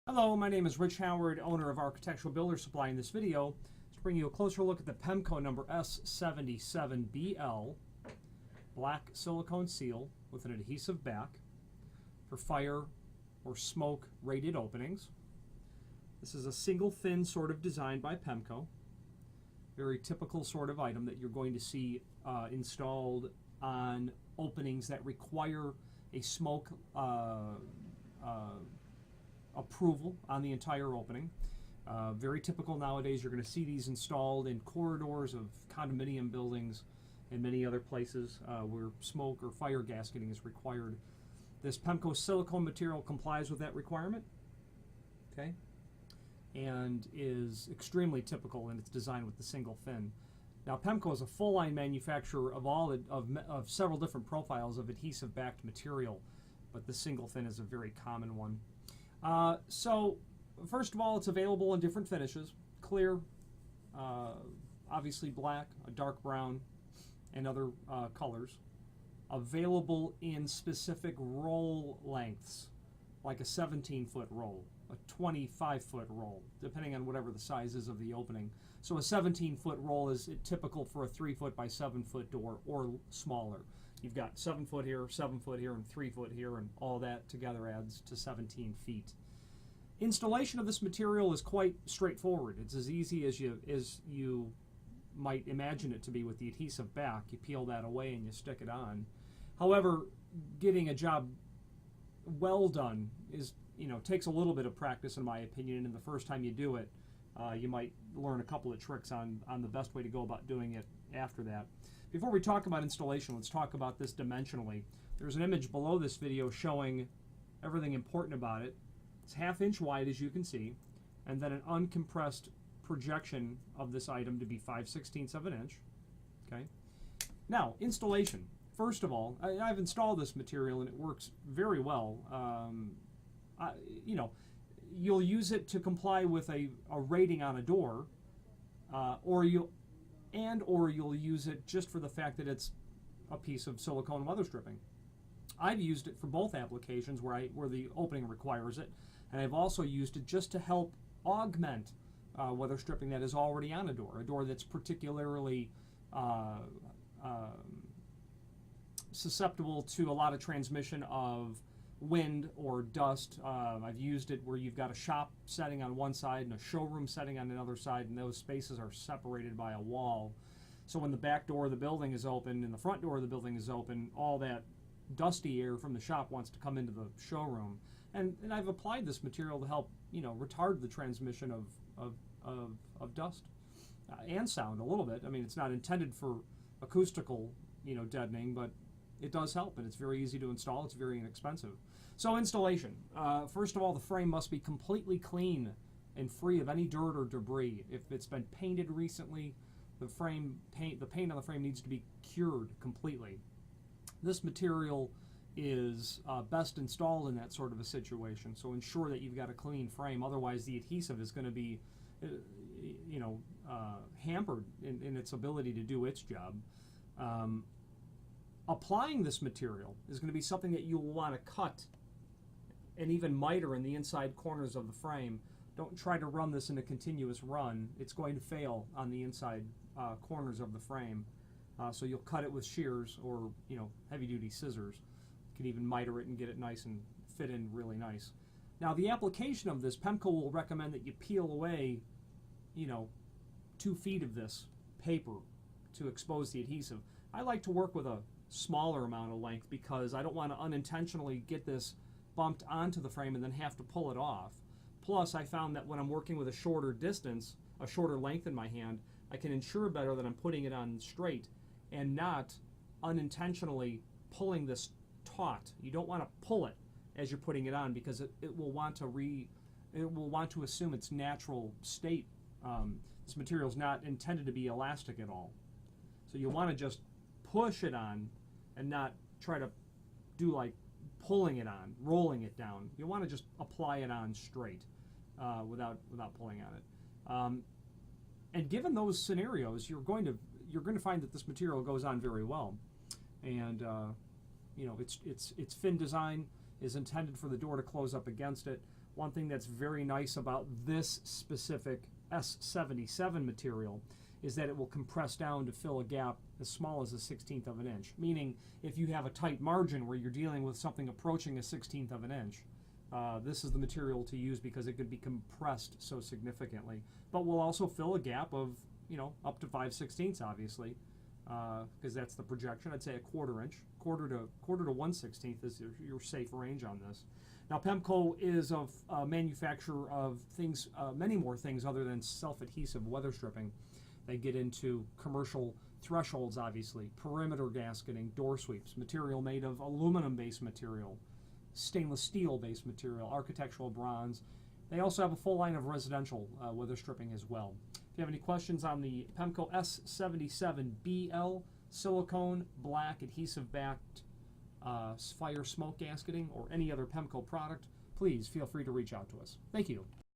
Hello, my name is Rich Howard, owner of Architectural Builder Supply. In this video, to bring you a closer look at the Pemko number S77BL black silicone seal with an adhesive back for fire or smoke rated openings. This is a single fin sort of design by Pemko. Very typical sort of item that you're going to see installed on openings that require a smoke approval on the entire opening. Very typical nowadays. You're going to see these installed in corridors of condominium buildings and many other places where smoke or fire gasketing is required. This Pemko silicone material complies with that requirement, okay, and is extremely typical in its design with the single fin. Now, Pemko is a full-line manufacturer of several different profiles of adhesive-backed material, but the single fin is a very common one. So, first of all, it's available in different finishes: clear, obviously black, a dark brown, and other colors. Available in specific roll lengths, like a 17-foot roll, a 25-foot roll, depending on whatever the size is of the opening. So a 17-foot roll is typical for a 3-foot by 7-foot door, or smaller. You've got 7-foot here, 7-foot here, and 3-foot here, and all that together adds to 17 feet. Installation of this material is quite straightforward. It's as easy as you might imagine it to be with the adhesive back. You peel that away and you stick it on. However, getting a job well done takes a little bit of practice, in my opinion, and the first time you do it, you might learn a couple of tricks on the best way to go about doing it after that. Before we talk about installation, let's talk about this dimensionally. There's an image below this video showing everything important about it. It's 1/2 inch wide, as you can see, and then an uncompressed projection of this item to be 5/16 of an inch. Okay. Now, installation. First of all, I've installed this material and it works very well. You'll use it to comply with a rating on a door, or you'll use it just for the fact that it's a piece of silicone weather stripping. I've used it for both applications where the opening requires it, and I've also used it just to help augment weather stripping that is already on a door that's particularly susceptible to a lot of transmission of wind or dust. I've used it where you've got a shop setting on one side and a showroom setting on another side, and those spaces are separated by a wall. So when the back door of the building is open and the front door of the building is open, all that dusty air from the shop wants to come into the showroom. And I've applied this material to help retard the transmission of dust and sound a little bit. I mean, it's not intended for acoustical deadening, but it does help, and it's very easy to install. It's very inexpensive. So installation. First of all, the frame must be completely clean and free of any dirt or debris. If it's been painted recently, the paint on the frame needs to be cured completely. This material is best installed in that sort of a situation, so ensure that you've got a clean frame. Otherwise, the adhesive is going to be hampered in its ability to do its job. Applying this material is going to be something that you'll want to cut and even miter in the inside corners of the frame. Don't try to run this in a continuous run. It's going to fail on the inside corners of the frame. So you'll cut it with shears or heavy-duty scissors. You can even miter it and get it nice and fit in really nice. Now, the application of this, Pemko will recommend that you peel away 2 feet of this paper to expose the adhesive. I like to work with a smaller amount of length because I don't want to unintentionally get this bumped onto the frame and then have to pull it off. Plus, I found that when I'm working with a shorter distance, a shorter length in my hand, I can ensure better that I'm putting it on straight and not unintentionally pulling this taut. You don't want to pull it as you're putting it on because it will want to assume its natural state. This material is not intended to be elastic at all. So you want to just push it on and not try to do like pulling it on, rolling it down. You want to just apply it on straight without pulling on it. And given those scenarios, you're going to find that this material goes on very well. And its fin design is intended for the door to close up against it. One thing that's very nice about this specific S77 material is that it will compress down to fill a gap as small as a 1/16 of an inch. Meaning, if you have a tight margin where you're dealing with something approaching a 1/16 of an inch, this is the material to use because it could be compressed so significantly. But will also fill a gap of, you know, up to 5/16, obviously, because that's the projection. I'd say a 1/4 inch, quarter to 1/16 is your safe range on this. Now, Pemko is a manufacturer of things, many more things other than self-adhesive weather stripping. They get into commercial thresholds, obviously, perimeter gasketing, door sweeps, material made of aluminum-based material, stainless steel-based material, architectural bronze. They also have a full line of residential weather stripping as well. If you have any questions on the Pemko S77BL silicone black adhesive-backed fire smoke gasketing or any other Pemko product, please feel free to reach out to us. Thank you.